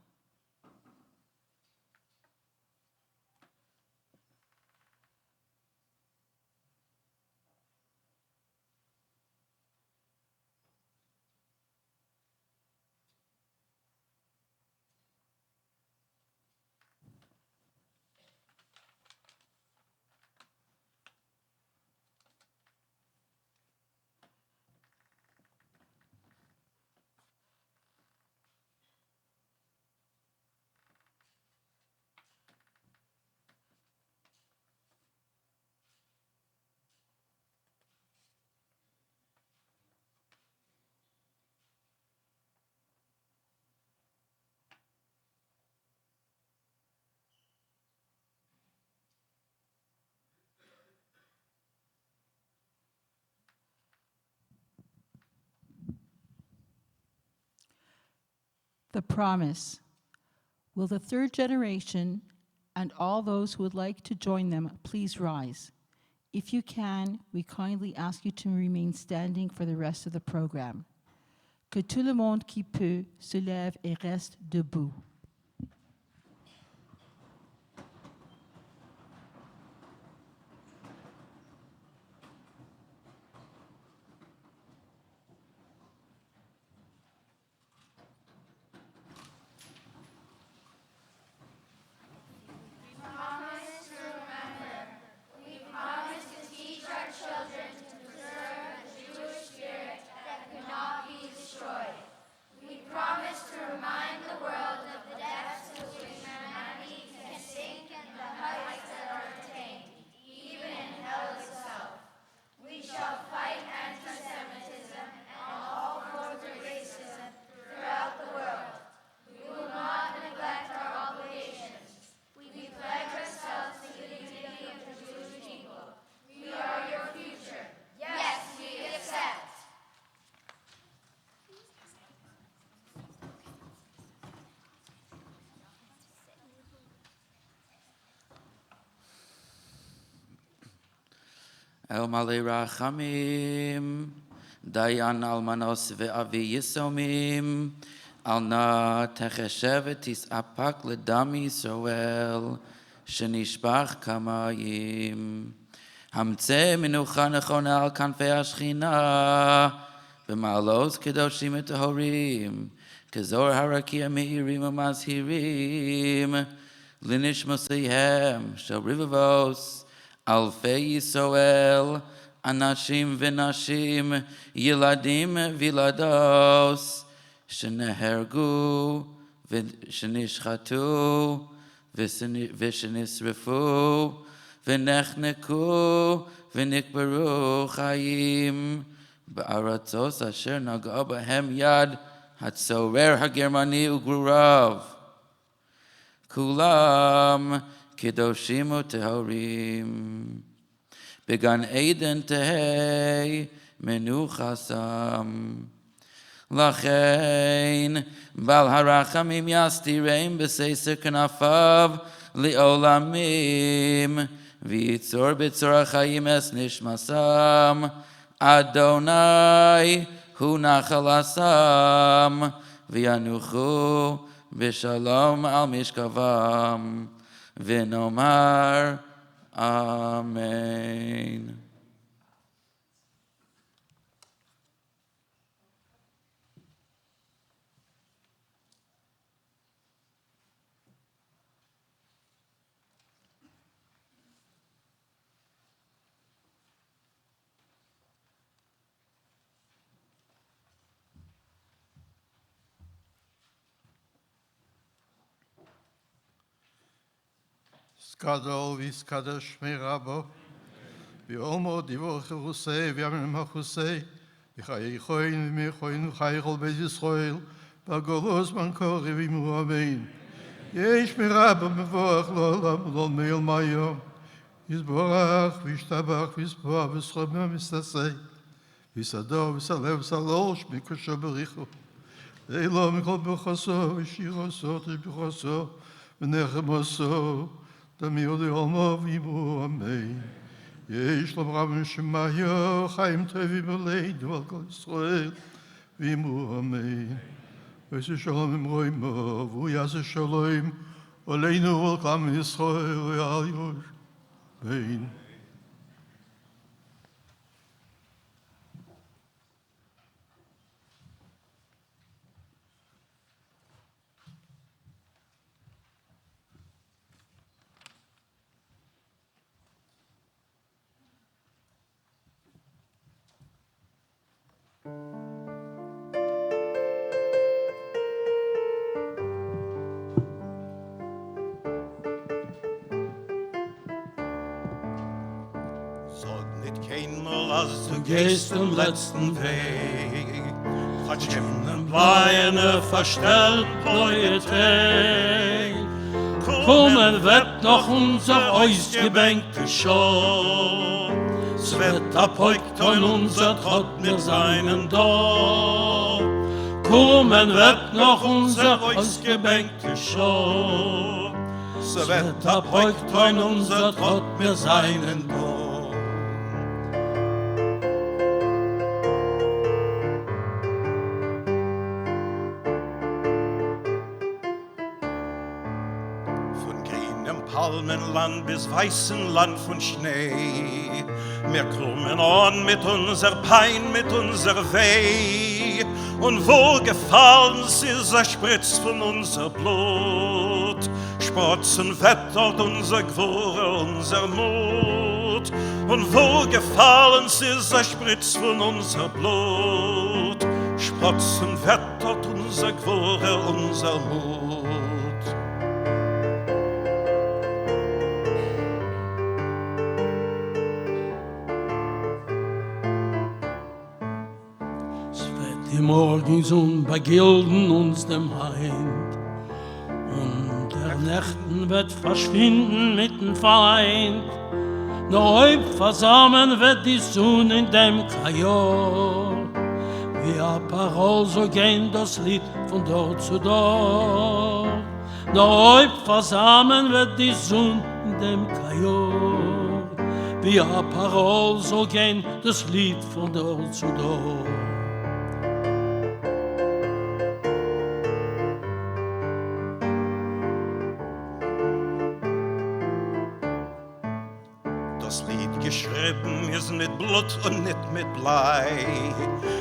The promise. Will the third generation and all those who would like to join them please rise? If you can, we kindly ask you to remain standing for the rest of the program. Que tout le monde qui peut se lève et reste debout. We promise to remind the world of the El Malei Rachamim, Dayan Almanos ve'avi Yisomim, Al na techeshevet tisapak ledam Yisrael, Shenishbach kamayim. Hamtze menucha nechona al kanfei hashchina, B'ma'alos kedoshim etahorim, Kezor harakia meirim umazhirim, Linishmoseihem shel rivavos, Alfei Yisrael, Anashim v'nashim, Yiladim v'yilados, Shenehergu, Shenishchatu, V'shenisrefu, V'nechneku, V'nikbaru chayim, Ba'aratzos asher nag'a b'hem yad, Hatzorer haGermani u'grurav, Kulam, Kedoshim u'tehorim, Began Eden tehei menuchasam. Lachein bal harachamim yastireim b'seiser kanafav li'olamim v'yitzor b'tzor hachayim es nishmasam Adonai hu nachalasam v'yanuchu b'shalom al mishkavam v'nomar Amen. Gadol v'skadosh me'rabo v'omo divo chusei v'yamim hachusei v'chayichoin v'mechoin v'chayichol beis Yisrael v'golos mankori v'imu amen yesh me'rabo mevoach l'olam l'ol meil mayom yizborach v'yishtabach v'yisboach v'schom v'stasei v'sado v'salev v'salol shmikosho bericho v'elo mikol b'choso v'shiroso t'b'choso v'nechemoso Damio de Alma vivo amen. Yesh l'Avraham Shemaya Chaim Tevi B'Leid V'Al Yisrael vivo amen. V'yase Shalom Imroimo V'yase Shalom Oleinu V'Al Kam Yisrael V'Al Yosh Amen. Als du gehst den letzten Weg, verschimmenen Beine verstellt Poetek. Kommen wird noch unser ausgebänkte Show, es wird abbeugt und unser Trott mit seinen Dor. Kommen wird noch unser ausgebänkte Show, es wird abbeugt und unser Trott mit seinen Dor. Palmenland bis weißen Land von Schnee. Wir kommen an mit unser Pein, mit unser Weh. Und wo gefallen sie, spritzt von unser Blut. Sprotzen wettert unser Gwure, unser Mut. Und wo gefallen sie, spritzt von unser Blut. Sprotzen wettert unser Gwure, unser Mut. Die Morgensonne begilden uns dem Heind, und der Nächten wird verschwinden mit dem Feind. Nur heut versammeln wird die Sonne in dem Kajor, wie ein Parol so gehen das Lied von dort zu dort. Nur heut versammeln wird die Sonne in dem Kajor, wie a Parol soll gehen, das Lied von Dor zu Dor. Das Lied geschrieben ist mit Blut und nicht mit Blei.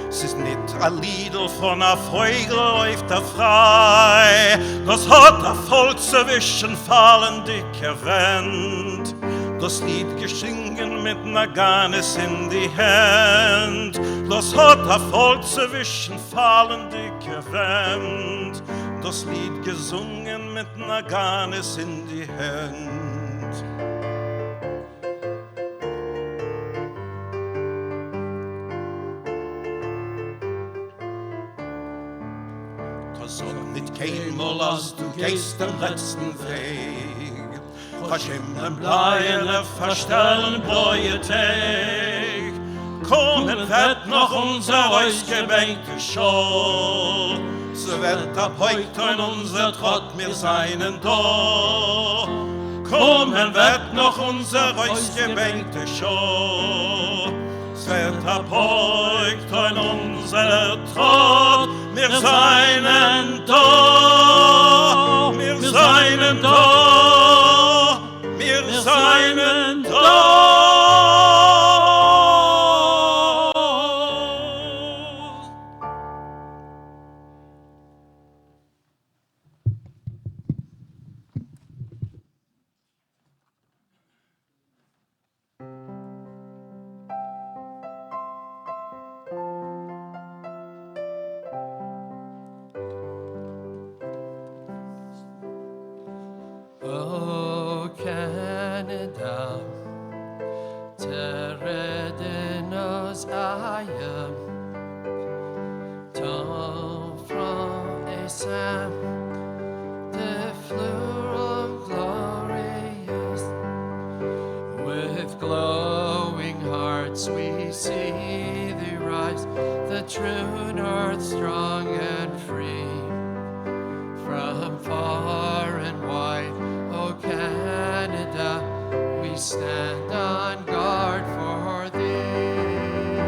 Es ist nicht ein Liedl von a Vogel läuft er frei. Das hat a Volk zwischen fallen dicker Wind. Das Lied gesingen mit Naganes in die Hand. Das hat a Volk zwischen fallen dicker Wind. Das Lied gesungen mit Naganes in die Hand. Keinmal als du gehst den letzten Weg, verschimmeln Bleiene, verstellen bläue Tag. Kommen wird noch unser ausgebänkte Schau, so wird ab heute in unser Trott wir seinen da. Kommen wird noch unser ausgebänkte Schau, so wird ab heute in unser Trott wir seinen da, wir seinen da, wir seinen da. Oh, Canada, terre de nos aïeux, ton front et saint, de fleur glorious. With glowing hearts we see thee rise, the true north strong and free. From far and wide, O Canada, we stand on guard for thee.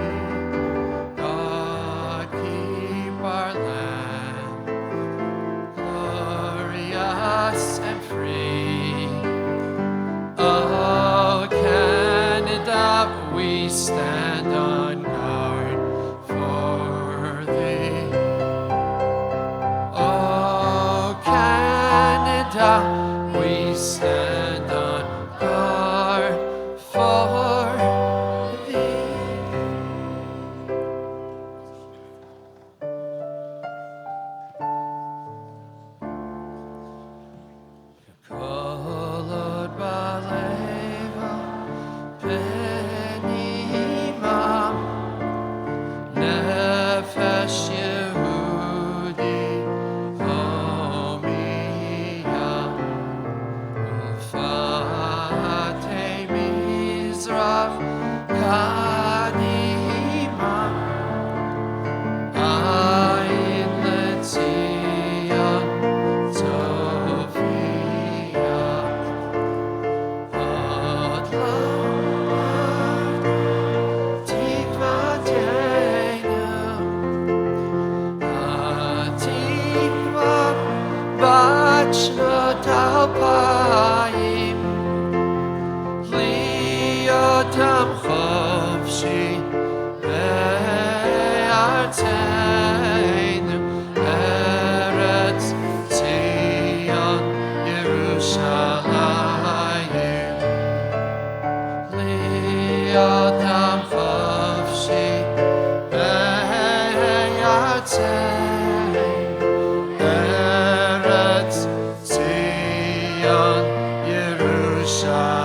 God, keep our land glorious and free. O Canada, we stand on guard for thee. Oh, Canada, we stand on guard for thee. Kolod baleva, penima, nefesh Yehudi, homiya, ufate mizrach, kadima, ayin letzion, Sophia, Adlam, Tikvateinu, Atikva, Bat Shnot Alpayim, Liotam Chofshi, Be'arteinu, Eretz Zion, Yerushalayim. Liotam Chofshi, Be'arteinu, Eretz Zion, Yerushalayim.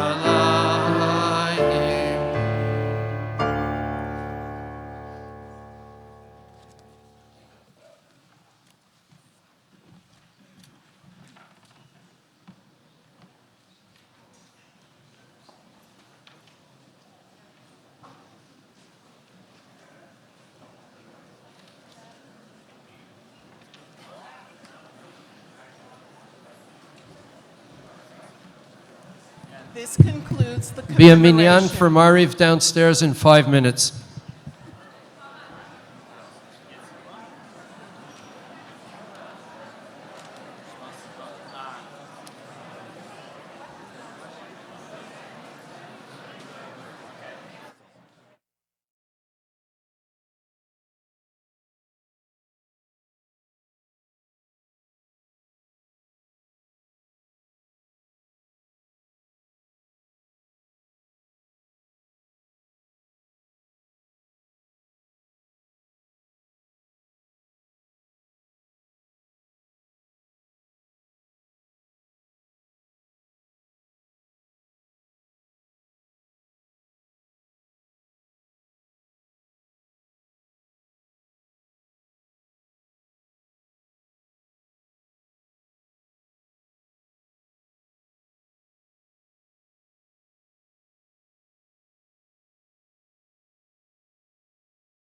This concludes the Be a minyan commemoration. for Mariv downstairs in 5 minutes.